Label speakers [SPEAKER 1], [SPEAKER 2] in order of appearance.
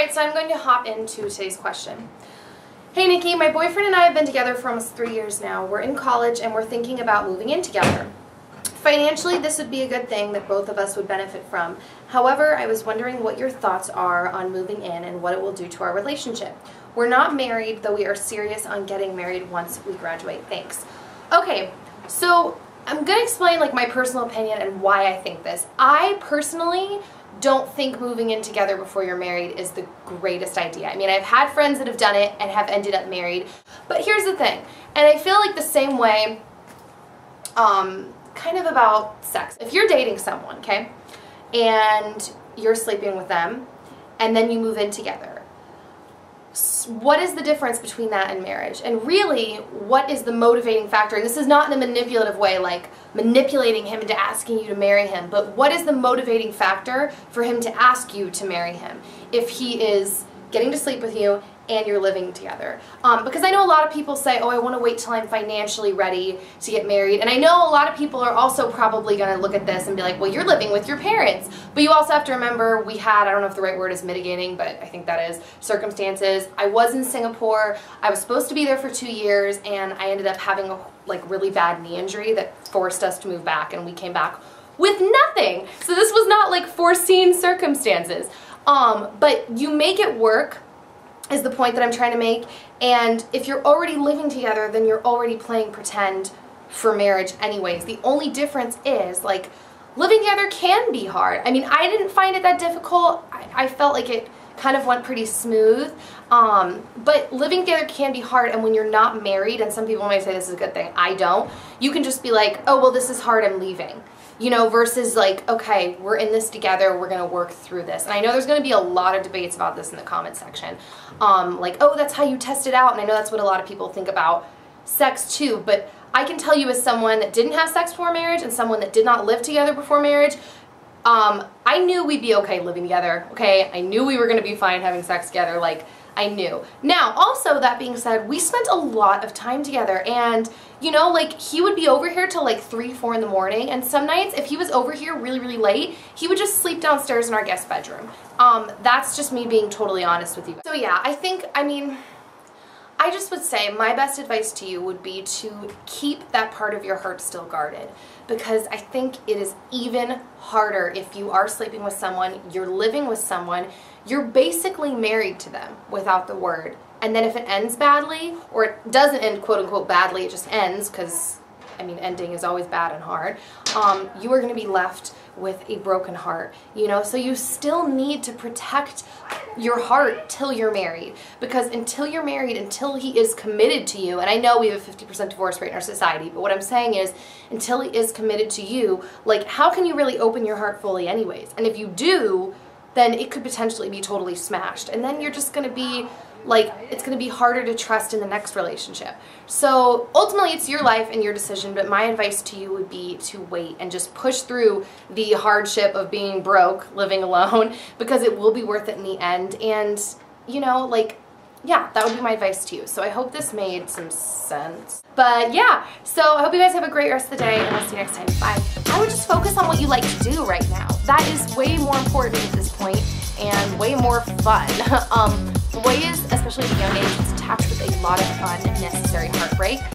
[SPEAKER 1] Alright, so I'm going to hop into today's question. Hey Nikki, my boyfriend and I have been together for almost 3 years now. We're in college and we're thinking about moving in together. Financially, this would be a good thing that both of us would benefit from. However, I was wondering what your thoughts are on moving in and what it will do to our relationship. We're not married, though we are serious on getting married once we graduate. Thanks. Okay, so I'm going to explain like my personal opinion and why I think this. I personally don't think moving in together before you're married is the greatest idea. I mean, I've had friends that have done it and have ended up married, but here's the thing, and I feel like the same way kind of about sex. If you're dating someone, okay, and you're sleeping with them, and then you move in together, what is the difference between that and marriage? And really, what is the motivating factor? And this is not in a manipulative way, like manipulating him into asking you to marry him, but what is the motivating factor for him to ask you to marry him if he is getting to sleep with you and you're living together? Because I know a lot of people say, oh, I want to wait till I'm financially ready to get married. And I know a lot of people are also probably going to look at this and be like, well, you're living with your parents. But you also have to remember we had, I don't know if the right word is mitigating, but I think that is circumstances. I was in Singapore. I was supposed to be there for 2 years, and I ended up having a really bad knee injury that forced us to move back, and we came back with nothing. So this was not like foreseen circumstances. But you make it work is the point that I'm trying to make, and if you're already living together, then you're already playing pretend for marriage anyways. The only difference is, like, living together can be hard. I mean, I didn't find it that difficult. I felt like it kind of went pretty smooth, but living together can be hard, and when you're not married, and some people might say this is a good thing, I don't, you can just be like, oh, well, this is hard, I'm leaving. You know, versus like, okay, we're in this together, we're going to work through this. And I know there's going to be a lot of debates about this in the comment section. Like, oh, that's how you test it out. And I know that's what a lot of people think about sex too. But I can tell you, as someone that didn't have sex before marriage and someone that did not live together before marriage, I knew we'd be okay living together, okay? I knew we were going to be fine having sex together, like, I knew. Now, also, that being said, we spent a lot of time together, and, you know, like, he would be over here till like 3, 4 in the morning, and some nights, if he was over here really, really late, he would just sleep downstairs in our guest bedroom. That's just me being totally honest with you. So yeah, I just would say my best advice to you would be to keep that part of your heart still guarded, because I think it is even harder if you are sleeping with someone, you're living with someone, you're basically married to them without the word. And then if it ends badly, or it doesn't end quote unquote badly, it just ends, because I mean, ending is always bad and hard, you are going to be left with a broken heart, you know? So you still need to protect your heart till you're married, because until you're married, until he is committed to you, and I know we have a 50% divorce rate in our society, but what I'm saying is, until he is committed to you, like, how can you really open your heart fully anyways? And if you do, then it could potentially be totally smashed, and then you're just going to be like, it's going to be harder to trust in the next relationship. So ultimately it's your life and your decision, but my advice to you would be to wait and just push through the hardship of being broke, living alone, because it will be worth it in the end. And, you know, like, yeah, that would be my advice to you. So I hope this made some sense. But yeah, so I hope you guys have a great rest of the day, and I'll see you next time. Bye. I would just focus on what you like to do right now. That is way more important at this point and way more fun. Boys, especially at a young age, it's attached with a lot of unnecessary heartbreak.